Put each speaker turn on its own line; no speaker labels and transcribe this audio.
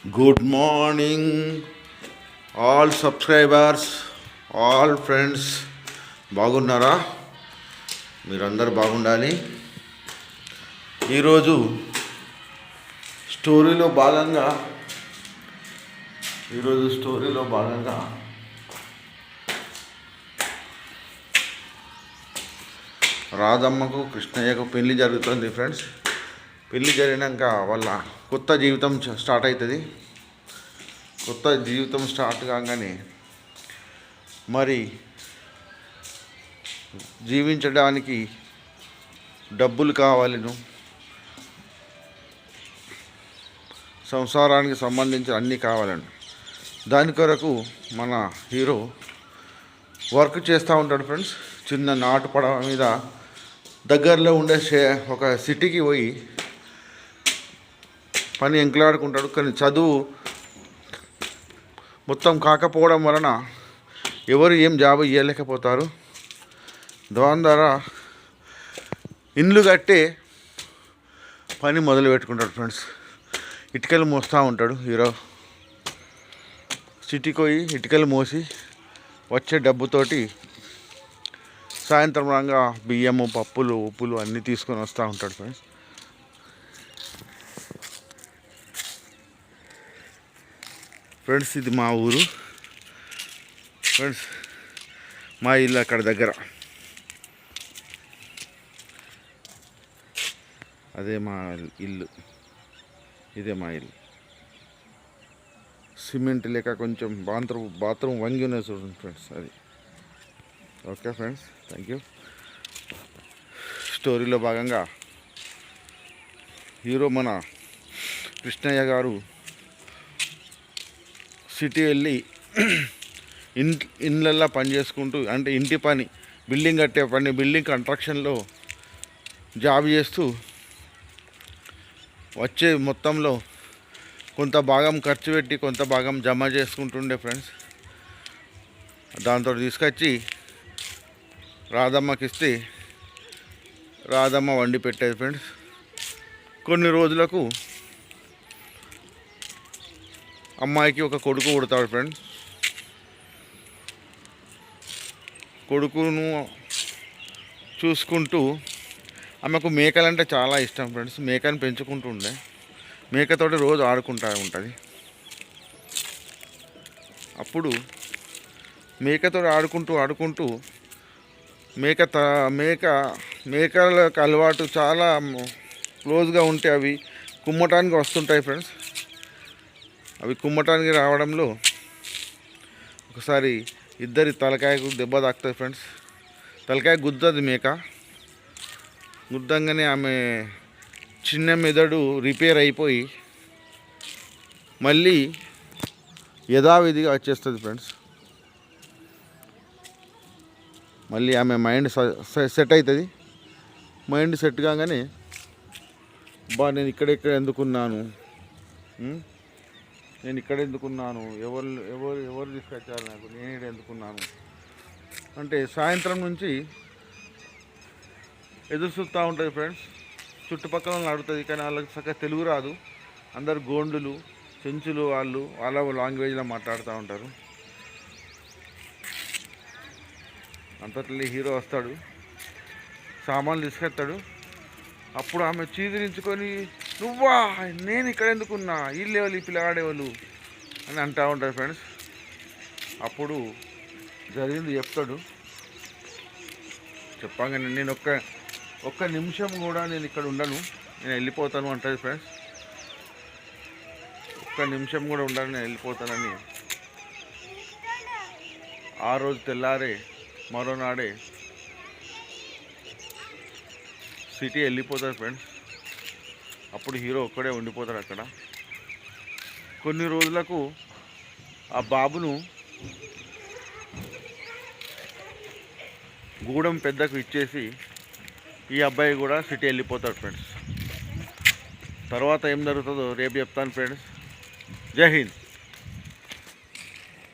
Good morning all subscribers, all friends. బాగున్నారా? మీరందరూ బాగుండాలి. ఈరోజు స్టోరీలో భాగంగా రాధమ్మకు కృష్ణయ్యకు పెళ్లి జరుగుతుంది ఫ్రెండ్స్. పెళ్లి జరిగినాక వాళ్ళ కొత్త జీవితం స్టార్ట్ అవుతుంది. కొత్త జీవితం స్టార్ట్ కాగానే మరి జీవించడానికి డబ్బులు కావాలను, సంసారానికి సంబంధించిన అన్నీ కావాలని దాని కొరకు మన హీరో వర్క్ చేస్తూ ఉంటాడు ఫ్రెండ్స్. చిన్న నాటు పడవ మీద దగ్గరలో ఉండే ఒక సిటీకి పోయి పని ఎంకలాడుకుంటాడు. కానీ చదువు మొత్తం కాకపోవడం వలన ఎవరు ఏం జాబ్ ఇవ్వలేకపోతారు. దాని ద్వారా ఇండ్లు కట్టే పని మొదలు పెట్టుకుంటాడు ఫ్రెండ్స్. ఇటుకలు మోస్తూ ఉంటాడు హీరో. సిటీకి పోయి ఇటుకలు మోసి వచ్చే డబ్బుతోటి సాయంత్రం రంగా బియ్యము, పప్పులు, ఉప్పులు అన్నీ తీసుకొని వస్తూ ఉంటాడు ఫ్రెండ్స్. ఫ్రెండ్స్ ఇది మా ఊరు ఫ్రెండ్స్. మా ఇల్లు అక్కడ దగ్గర. అదే మా ఇల్లు, ఇదే మా ఇల్లు. సిమెంట్ లేక కొంచెం బాత్రూమ్ వంగి ఉన్నది చూడండి ఫ్రెండ్స్. అది ఓకే ఫ్రెండ్స్, థ్యాంక్ యూ. స్టోరీలో భాగంగా హీరో మన కృష్ణయ్య గారు సిటీ వెళ్ళి ఇండ్లల్లో పని చేసుకుంటూ, అంటే ఇంటి పని, బిల్డింగ్ కట్టే పని, బిల్డింగ్ కన్స్ట్రక్షన్లో జాబ్ చేస్తూ వచ్చే మొత్తంలో కొంత భాగం ఖర్చు పెట్టి కొంత భాగం జమ చేసుకుంటుండే ఫ్రెండ్స్. దాంతో తీసుకొచ్చి రాధమ్మకి ఇస్తే రాధమ్మ వండి పెట్టేది ఫ్రెండ్స్. కొన్ని రోజులకు అమ్మాయికి ఒక కొడుకు పుడతాడు ఫ్రెండ్స్. కొడుకును చూసుకుంటూ ఆమెకు మేకలంటే చాలా ఇష్టం ఫ్రెండ్స్. మేకను పెంచుకుంటూ ఉండే, మేకతోటి రోజు ఆడుకుంటూ ఉంటుంది. అప్పుడు మేకతో ఆడుకుంటూ మేకలకు అలవాటు చాలా క్లోజ్గా ఉంటే అవి కుమ్మటానికి వస్తుంటాయి ఫ్రెండ్స్. అవి కుమ్మటానికి రావడంలో ఒకసారి ఇద్దరి తలకాయకు దెబ్బ తాకుతుంది ఫ్రెండ్స్. తలకాయ గుద్దుతుంది మేక. గుద్దంగానే ఆమె చిన్న మెదడు రిపేర్ అయిపోయి మళ్ళీ యథావిధిగా వచ్చేస్తుంది ఫ్రెండ్స్. మళ్ళీ ఆమె మైండ్ సెట్ అవుతుంది. మైండ్ సెట్ కాగానే నేను ఇక్కడ ఎందుకున్నాను, ఎవరు తీసుకొచ్చారు నాకు, నేను ఇక్కడ ఎందుకున్నాను అంటే సాయంత్రం నుంచి ఎదురు చూస్తూ ఉంటుంది ఫ్రెండ్స్. చుట్టుపక్కల అడుగుతుంది, కానీ వాళ్ళకి చక్కగా తెలుగు రాదు. అందరు గోండులు, చెంచులు, వాళ్ళ లాంగ్వేజ్లో మాట్లాడుతూ ఉంటారు. అంతట్లో హీరో వస్తాడు, సామాన్లు తీసుకెళ్తాడు. అప్పుడు ఆమె చీదిరించుకొని, నువ్వా, నేను ఇక్కడ ఎందుకున్నా, వీళ్ళేవాళ్ళు, ఈ పిల్లగాడేవాళ్ళు అని అంటూ ఉంటారు ఫ్రెండ్స్. అప్పుడు జరిగింది చెప్తాడు. చెప్పగానే నేను ఒక్క నిమిషం కూడా నేను ఇక్కడ ఉండను, నేను వెళ్ళిపోతాను అంటుంది ఫ్రెండ్స్. ఒక్క నిమిషం కూడా ఉండను, నేను వెళ్ళిపోతానని ఆ రోజు తెల్లారే మరోనాడే సిటీ వెళ్ళిపోతారు ఫ్రెండ్స్. అప్పుడు హీరో ఒక్కడే ఉండిపోతాడు అక్కడ. కొన్ని రోజులకు ఆ బాబును గూడెం పెద్దకు ఇచ్చేసి ఈ అబ్బాయి కూడా సిటీ వెళ్ళిపోతాడు ఫ్రెండ్స్. తర్వాత ఏం జరుగుతుందో రేపు చెప్తాను ఫ్రెండ్స్. జై హింద్.